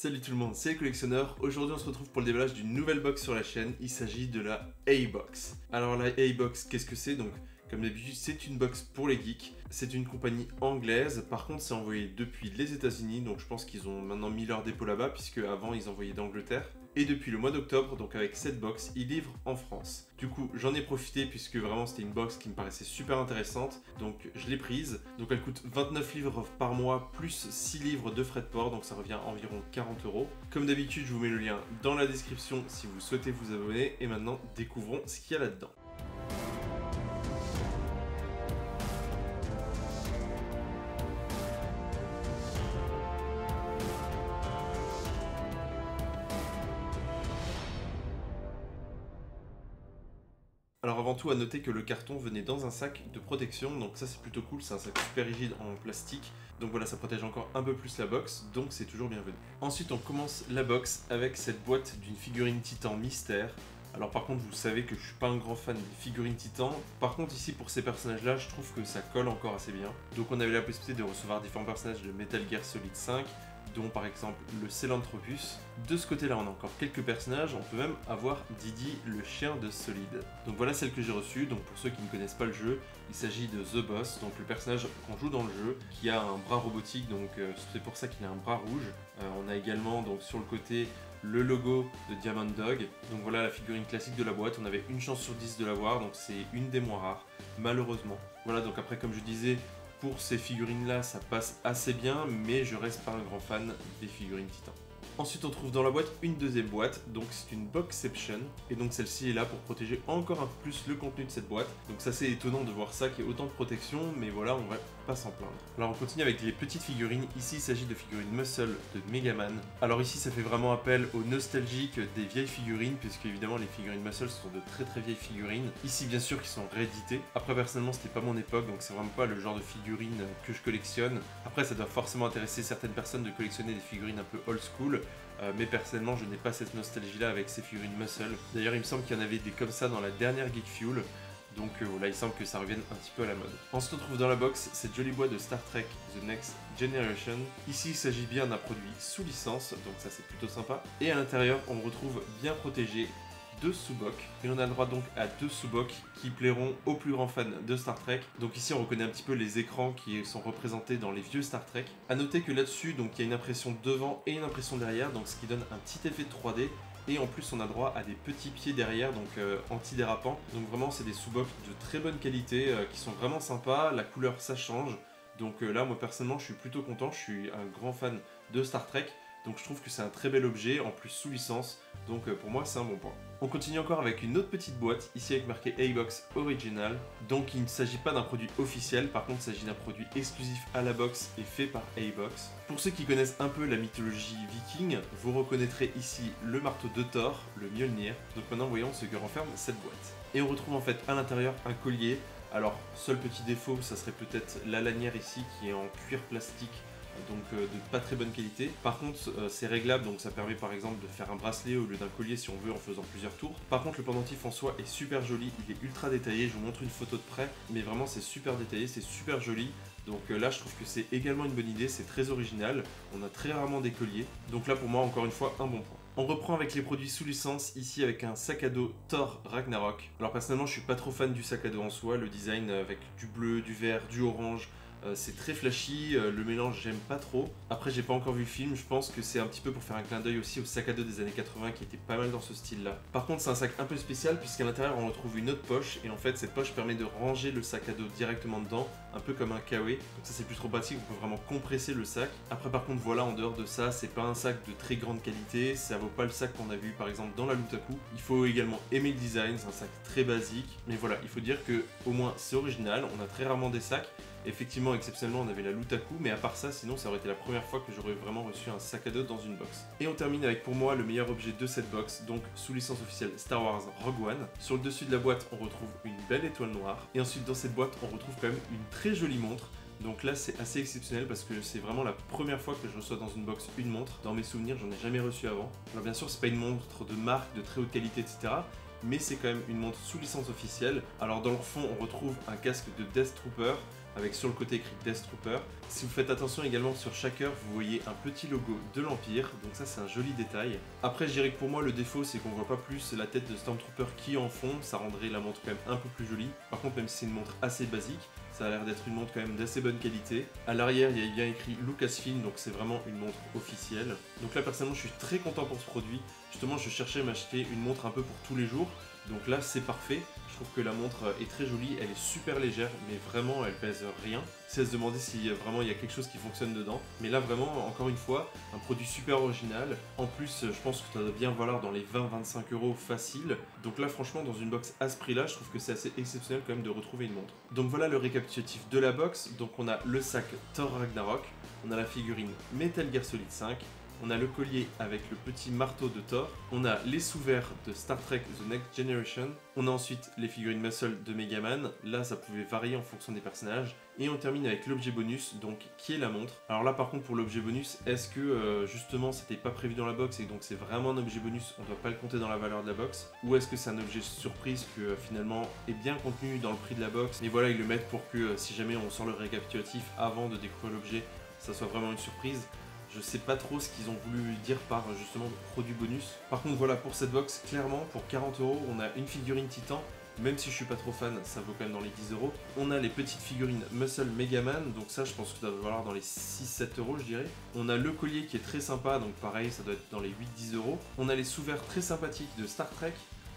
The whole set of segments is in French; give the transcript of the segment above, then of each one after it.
Salut tout le monde, c'est les collectionneurs. Aujourd'hui on se retrouve pour le déballage d'une nouvelle box sur la chaîne. Il s'agit de la A-Box. Alors la A-Box, qu'est-ce que c'est? Donc comme d'habitude, c'est une box pour les geeks. C'est une compagnie anglaise. Par contre, c'est envoyé depuis les États-Unis. Donc je pense qu'ils ont maintenant mis leur dépôt là-bas, puisque avant ils envoyaient d'Angleterre. Et depuis le mois d'octobre, donc avec cette box, ils livrent en France. Du coup, j'en ai profité puisque vraiment c'était une box qui me paraissait super intéressante. Donc je l'ai prise. Donc elle coûte 29 livres par mois plus 6 livres de frais de port. Donc ça revient à environ 40 €. Comme d'habitude, je vous mets le lien dans la description si vous souhaitez vous abonner. Et maintenant, découvrons ce qu'il y a là-dedans. Alors avant tout, à noter que le carton venait dans un sac de protection, donc ça c'est plutôt cool, c'est un sac super rigide en plastique, donc voilà, ça protège encore un peu plus la box, donc c'est toujours bienvenu. Ensuite on commence la box avec cette boîte d'une figurine Titan mystère. Alors par contre vous savez que je suis pas un grand fan des figurines Titan, par contre ici pour ces personnages là je trouve que ça colle encore assez bien. Donc on avait la possibilité de recevoir différents personnages de Metal Gear Solid 5, dont par exemple le Celanthropus. De ce côté là on a encore quelques personnages, on peut même avoir Didi le chien de Solid. Donc voilà celle que j'ai reçue, donc pour ceux qui ne connaissent pas le jeu, il s'agit de The Boss, donc le personnage qu'on joue dans le jeu, qui a un bras robotique, donc c'est pour ça qu'il a un bras rouge. On a également donc sur le côté le logo de Diamond Dog. Donc voilà la figurine classique de la boîte, on avait une chance sur 10 de l'avoir, donc c'est une des moins rares, malheureusement. Voilà, donc après comme je disais, pour ces figurines là ça passe assez bien, mais je reste pas un grand fan des figurines Titan. Ensuite on trouve dans la boîte une deuxième boîte, donc c'est une Boxception, et donc celle-ci est là pour protéger encore un peu plus le contenu de cette boîte. Donc c'est assez étonnant de voir ça, qu'il y ait autant de protection, mais voilà, on va pas s'en plaindre. Alors on continue avec les petites figurines, ici il s'agit de figurines Muscle de Megaman. Alors ici ça fait vraiment appel aux nostalgiques des vieilles figurines, puisque évidemment les figurines Muscle sont de très vieilles figurines. Ici bien sûr qui sont rééditées. Après personnellement c'était pas mon époque, donc c'est vraiment pas le genre de figurines que je collectionne. Après ça doit forcément intéresser certaines personnes de collectionner des figurines un peu old school. Mais personnellement je n'ai pas cette nostalgie là avec ces figurines Muscle. D'ailleurs il me semble qu'il y en avait des comme ça dans la dernière Geek Fuel. Donc voilà, il semble que ça revienne un petit peu à la mode. Ensuite on trouve dans la box cette jolie boîte de Star Trek The Next Generation. Ici il s'agit bien d'un produit sous licence, donc ça c'est plutôt sympa. Et à l'intérieur on retrouve bien protégé deux sous-bocs, et on a le droit donc à deux sous-bocs qui plairont aux plus grands fans de Star Trek. Donc ici on reconnaît un petit peu les écrans qui sont représentés dans les vieux Star Trek. A noter que là-dessus donc il y a une impression devant et une impression derrière, donc ce qui donne un petit effet de 3D. Et en plus on a droit à des petits pieds derrière, donc anti-dérapants. Donc vraiment c'est des sous-bocs de très bonne qualité, qui sont vraiment sympas, la couleur ça change. Donc là moi personnellement je suis plutôt content, je suis un grand fan de Star Trek. Donc je trouve que c'est un très bel objet, en plus sous licence, donc pour moi c'est un bon point. On continue encore avec une autre petite boîte, ici avec marqué A-Box Original. Donc il ne s'agit pas d'un produit officiel, par contre il s'agit d'un produit exclusif à la box et fait par A-Box. Pour ceux qui connaissent un peu la mythologie viking, vous reconnaîtrez ici le marteau de Thor, le Mjolnir. Donc maintenant voyons ce que renferme cette boîte. Et on retrouve en fait à l'intérieur un collier. Alors seul petit défaut, ça serait peut-être la lanière ici qui est en cuir plastique, donc de pas très bonne qualité. Par contre c'est réglable, donc ça permet par exemple de faire un bracelet au lieu d'un collier si on veut en faisant plusieurs tours. Par contre le pendentif en soi est super joli, il est ultra détaillé, je vous montre une photo de près, mais vraiment c'est super détaillé, c'est super joli. Donc là je trouve que c'est également une bonne idée, c'est très original, on a très rarement des colliers, donc là pour moi encore une fois un bon point. On reprend avec les produits sous licence, ici avec un sac à dos Thor Ragnarok. Alors personnellement je suis pas trop fan du sac à dos en soi, le design avec du bleu, du vert, du orange, c'est très flashy, le mélange j'aime pas trop. Après j'ai pas encore vu le film, je pense que c'est un petit peu pour faire un clin d'œil aussi au sac à dos des années 80 qui était pas mal dans ce style là. Par contre c'est un sac un peu spécial puisqu'à l'intérieur on retrouve une autre poche, et en fait cette poche permet de ranger le sac à dos directement dedans, un peu comme un kawaii. Donc ça c'est plus trop pratique, on peut vraiment compresser le sac. Après par contre voilà, en dehors de ça, c'est pas un sac de très grande qualité, ça vaut pas le sac qu'on a vu par exemple dans la Lutaku. Il faut également aimer le design, c'est un sac très basique, mais voilà, il faut dire que au moins c'est original, on a très rarement des sacs. Effectivement, exceptionnellement, on avait la Lutaku, mais à part ça, sinon, ça aurait été la première fois que j'aurais vraiment reçu un sac à dos dans une box. Et on termine avec, pour moi, le meilleur objet de cette box, donc sous licence officielle Star Wars Rogue One. Sur le dessus de la boîte, on retrouve une belle étoile noire. Et ensuite, dans cette boîte, on retrouve quand même une très jolie montre. Donc là c'est assez exceptionnel parce que c'est vraiment la première fois que je reçois dans une box une montre. Dans mes souvenirs, j'en ai jamais reçu avant. Alors bien sûr c'est pas une montre de marque, de très haute qualité, etc. Mais c'est quand même une montre sous licence officielle. Alors dans le fond on retrouve un casque de Death Trooper, avec sur le côté écrit Death Trooper. Si vous faites attention également sur chaque heure, vous voyez un petit logo de l'Empire, donc ça c'est un joli détail. Après je dirais que pour moi le défaut c'est qu'on voit pas plus la tête de Stormtrooper qui est en fond, ça rendrait la montre quand même un peu plus jolie. Par contre même si c'est une montre assez basique, ça a l'air d'être une montre quand même d'assez bonne qualité. À l'arrière, il y a bien écrit Lucasfilm, donc c'est vraiment une montre officielle. Donc là, personnellement, je suis très content pour ce produit. Justement, je cherchais à m'acheter une montre un peu pour tous les jours. Donc là, c'est parfait. Je trouve que la montre est très jolie, elle est super légère, mais vraiment, elle pèse rien. C'est à se demander si vraiment il y a quelque chose qui fonctionne dedans. Mais là, vraiment, encore une fois, un produit super original. En plus, je pense que ça doit bien valoir dans les 20-25 € facile. Donc là, franchement, dans une box à ce prix-là, je trouve que c'est assez exceptionnel quand même de retrouver une montre. Donc voilà le récapitulatif de la box. Donc on a le sac Thor Ragnarok, on a la figurine Metal Gear Solid 5, on a le collier avec le petit marteau de Thor, on a les sous-verts de Star Trek The Next Generation, on a ensuite les figurines Muscle de Megaman, là ça pouvait varier en fonction des personnages, et on termine avec l'objet bonus, donc qui est la montre. Alors là par contre pour l'objet bonus, est-ce que justement c'était pas prévu dans la box et donc c'est vraiment un objet bonus, on doit pas le compter dans la valeur de la box, ou est-ce que c'est un objet surprise que finalement est bien contenu dans le prix de la box, et voilà ils le mettent pour que si jamais on sort le récapitulatif avant de découvrir l'objet, ça soit vraiment une surprise. Je sais pas trop ce qu'ils ont voulu dire par justement produit bonus. Par contre voilà pour cette box, clairement pour 40 € on a une figurine Titan. Même si je suis pas trop fan, ça vaut quand même dans les 10 €. On a les petites figurines Muscle Megaman, donc ça je pense que ça doit valoir dans les 6-7 € je dirais. On a le collier qui est très sympa, donc pareil ça doit être dans les 8-10 €. On a les sous-verts très sympathiques de Star Trek.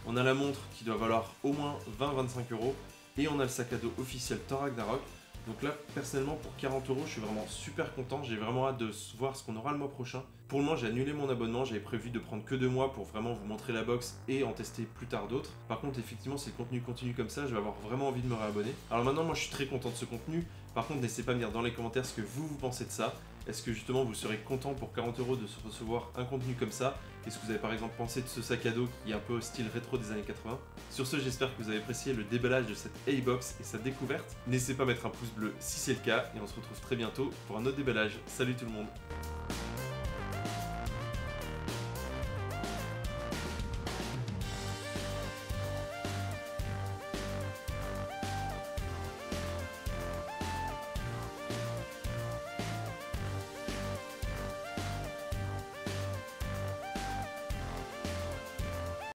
On a la montre qui doit valoir au moins 20-25 €. Et on a le sac à dos officiel Thor Ragnarok. Donc là, personnellement, pour 40 €, je suis vraiment super content. J'ai vraiment hâte de voir ce qu'on aura le mois prochain. Pour le moment, j'ai annulé mon abonnement. J'avais prévu de prendre que 2 mois pour vraiment vous montrer la box et en tester plus tard d'autres. Par contre, effectivement, si le contenu continue comme ça, je vais avoir vraiment envie de me réabonner. Alors maintenant, moi, je suis très content de ce contenu. Par contre, n'hésitez pas à me dire dans les commentaires ce que vous pensez de ça. Est-ce que justement vous serez content pour 40 € de recevoir un contenu comme ça? Qu'est-ce que vous avez par exemple pensé de ce sac à dos qui est un peu au style rétro des années 80? Sur ce, j'espère que vous avez apprécié le déballage de cette A-Box et sa découverte. N'hésitez pas à mettre un pouce bleu si c'est le cas et on se retrouve très bientôt pour un autre déballage. Salut tout le monde!